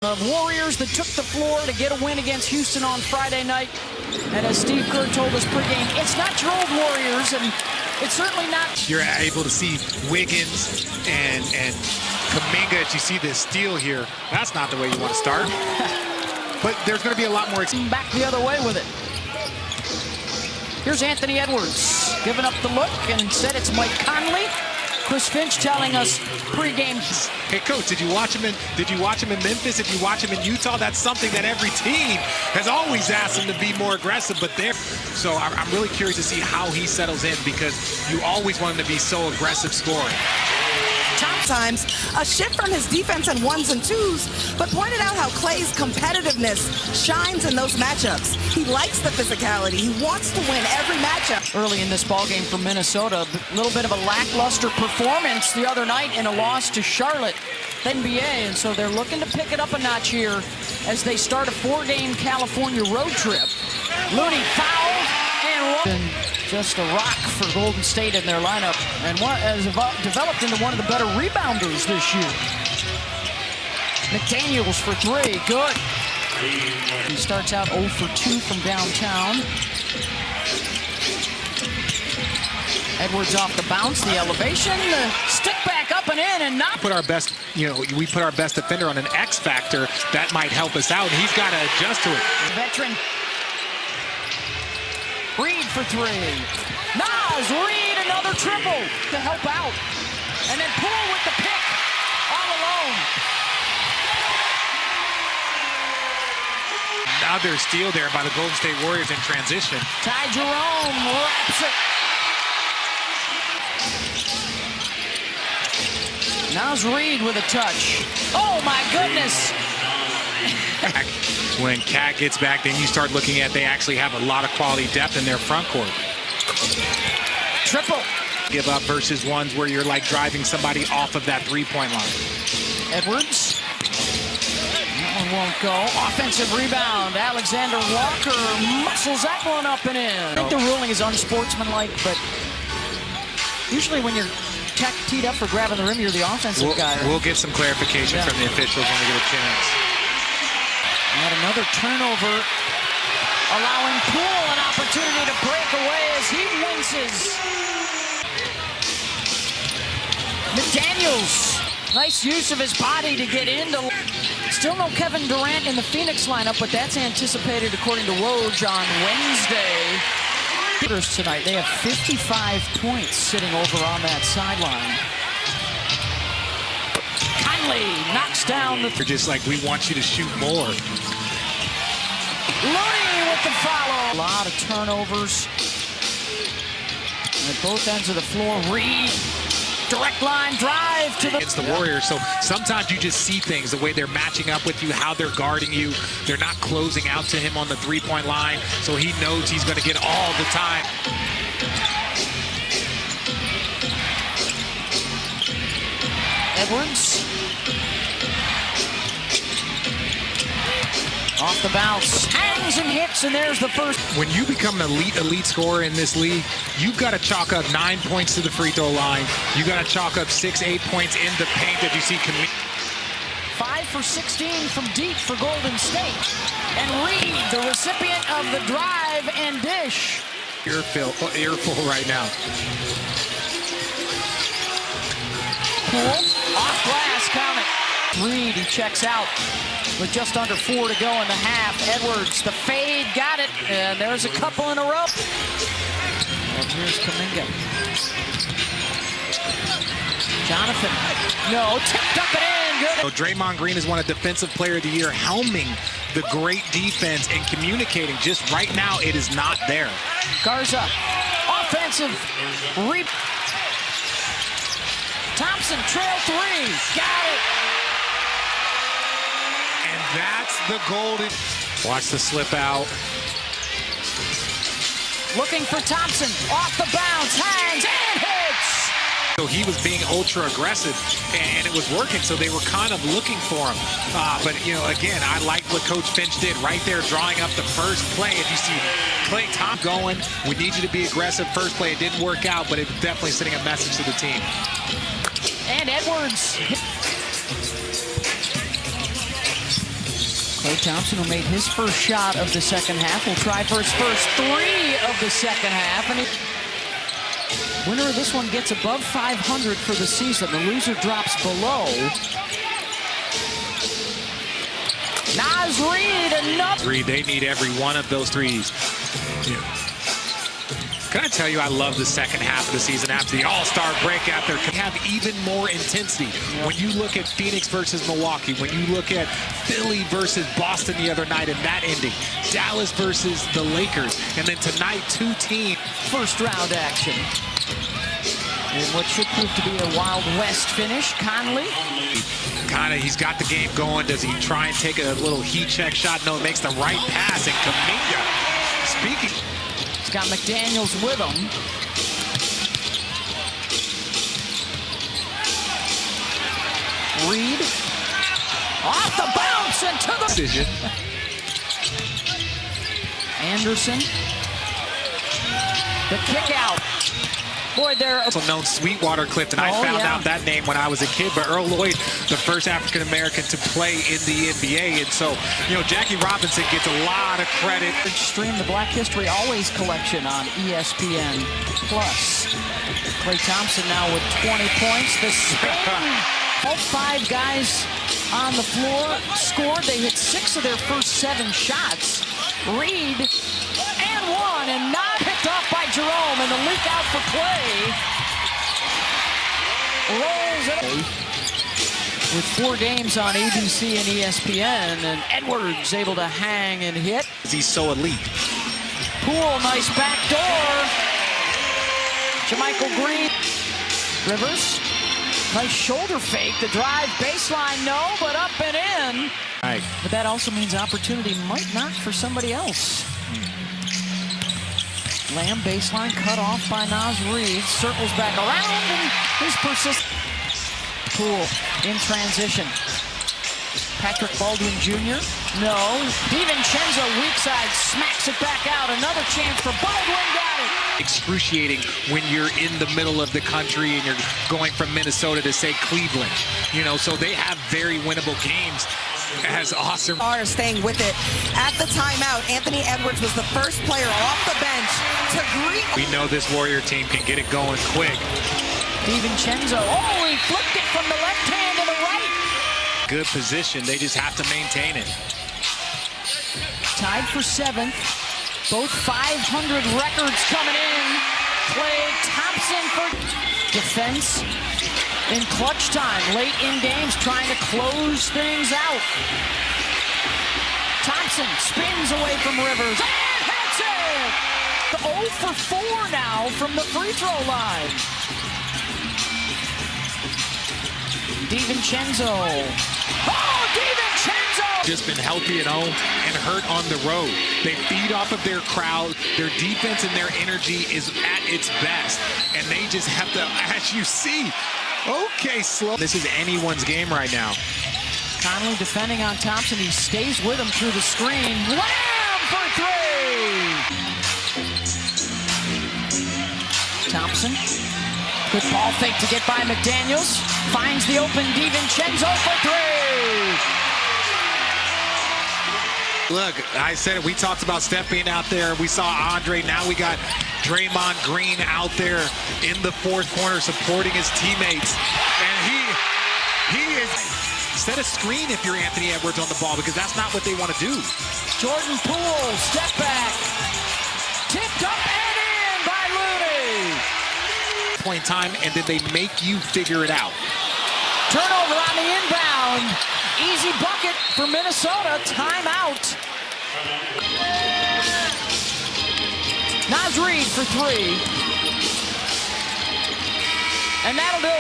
Warriors that took the floor to get a win against Houston on Friday night. And as Steve Kerr told us pregame, it's not your old Warriors, and it's certainly not. You're able to see Wiggins and Kuminga as you see this steal here. That's not the way you want to start. But there's going to be a lot more. Back the other way with it. Here's Anthony Edwards giving up the look, and instead it's Mike Conley. Chris Finch telling us pregame. Hey, Coach, did you watch him in Memphis? Did you watch him in Utah? That's something that every team has always asked him to be more aggressive. But so I'm really curious to see how he settles in, because you always want him to be so aggressive scoring. Times a shift from his defense and ones and twos, but pointed out how Clay's competitiveness shines in those matchups. He likes the physicality. He wants to win every matchup. Early in this ballgame for Minnesota, a little bit of a lackluster performance the other night in a loss to Charlotte, NBA, and so they're looking to pick it up a notch here as they start a 4-game California road trip. Looney fouled and just a rock for Golden State in their lineup, and has developed into one of the better rebounders this year. McDaniels for 3, good. He starts out 0 for 2 from downtown. Edwards off the bounce, the elevation, the stick back up and in, and not. Put our best, we put our best defender on an X factor that might help us out. He's got to adjust to it. Veteran. Reed for 3. Nas, Reed, another triple to help out. And then Poole with the pick, all alone. Another steal there by the Golden State Warriors in transition. Ty Jerome wraps it. Nas Reed with a touch. Oh my goodness. When Cat gets back, then you start looking at they actually have a lot of quality depth in their front court. Triple. Give up versus ones where you're like driving somebody off of that three-point line. Edwards. That one won't go. Offensive rebound. Alexander Walker muscles that one up and in. I think the ruling is unsportsmanlike, but usually when you're teed up for grabbing the rim, you're the offensive guy. We'll get some clarification from the officials when we get a chance. And another turnover, allowing Poole an opportunity to break away as he winces. McDaniels, nice use of his body to get into. Still no Kevin Durant in the Phoenix lineup, but that's anticipated according to Woj on Wednesday. Tonight, they have 55 points sitting over on that sideline. Knocks down the. They're just like, we want you to shoot more. Looney with the follow. A lot of turnovers at both ends of the floor. Reed, direct line drive to the. It's the Warriors, so sometimes you just see things, the way they're matching up with you, how they're guarding you. They're not closing out to him on the three-point line, so he knows he's going to get all the time. Edwards. Off the bounce, hangs and hits, and there's the first. When you become an elite scorer in this league, you've got to chalk up 9 points to the free throw line. You got to chalk up 6-8 points in the paint that you see. 5 for 16 from deep for Golden State. And Reed, the recipient of the drive and dish. Earful right now. Poole, off glass, count it. Reed, he checks out with just under 4 to go in the half. Edwards, the fade, got it, and there's a couple in a row. And here's Kuminga. Jonathan, no, tipped up and in, good. So Draymond Green is one of Defensive Player of the Year, helming the great defense and communicating. Just right now, it is not there. Garza, offensive rebound. Thompson, trail 3, got it. That's the golden. Watch the slip out. Looking for Thompson. Off the bounce. Hangs and hits. So he was being ultra aggressive, and it was working, so they were kind of looking for him. But, again, I like what Coach Finch did right there, drawing up the first play. If you see Klay Thompson going, we need you to be aggressive. First play, it didn't work out, but it's definitely sending a message to the team. And Edwards. Klay Thompson, who made his first shot of the second half, will try for his first 3 of the second half. And winner of this one gets above 500 for the season. The loser drops below. Naz Reid, another. They need every one of those threes. Yeah. Can I tell you, I love the second half of the season after the All-Star break out there. Can have even more intensity. When you look at Phoenix versus Milwaukee, when you look at Philly versus Boston the other night and that ending, Dallas versus the Lakers, and then tonight 2 teams. First round action. In what should prove to be a Wild West finish, Conley. He's got the game going. Does he try and take a little heat check shot? No, makes the right pass, and Kuminga, speaking. He's got McDaniels with him. Reid. Off the bounce and to the decision. Anderson. The kick out. Boy, they're also known Sweetwater Clifton. I found out that name when I was a kid, but Earl Lloyd, the first African-American to play in the NBA. And so, Jackie Robinson gets a lot of credit. Stream the Black History Always collection on ESPN+. Klay Thompson now with 20 points. The spin. All 5 guys on the floor scored. They hit 6 of their first 7 shots. Reid and 1, and not picked off by Jerome, and the leak out for Klay. Rolls it with 4 games on ABC and ESPN, and Edwards able to hang and hit. He's so elite. Poole, nice back door. Jermichael Green. Rivers. Nice shoulder fake. The drive baseline, no, but up and in. Right. But that also means opportunity might not for somebody else. Lamb baseline cut off by Naz Reid. Circles back around and his persist. Poole in transition. Patrick Baldwin Jr. No. DiVincenzo weak side smacks it back out. Another chance for Baldwin. Got it. Excruciating when you're in the middle of the country and you're going from Minnesota to, say, Cleveland. So they have very winnable games. As awesome. Are staying with it. At the timeout, Anthony Edwards was the first player off the bench to greet. We know this Warrior team can get it going quick. DiVincenzo. Oh, he flipped it from the left hand to the right. Good position. They just have to maintain it. Tied for 7th. Both 500 records coming in. Klay Thompson for defense in clutch time. Late in games trying to close things out. Thompson spins away from Rivers. And hits it! 0 for 4 now from the free throw line. DiVincenzo. Oh, DiVincenzo! Just been healthy and hurt on the road. They feed off of their crowd. Their defense and their energy is at its best. And they just have to, as you see, okay, slow. This is anyone's game right now. Conley defending on Thompson. He stays with him through the screen. Wham for 3! Thompson. Good ball fake to get by McDaniels. Finds the open DiVincenzo for 3! Look, I said it. We talked about Steph being out there. We saw Andre. Now we got Draymond Green out there in the 4th corner supporting his teammates. And he is set a screen if you're Anthony Edwards on the ball, because that's not what they want to do. Jordan Poole, step back. Tipped up and in by Looney. Point time, and then they make you figure it out. Turnover on the inbound. Easy bucket for Minnesota. Timeout. Naz Reid for 3. And that'll do it.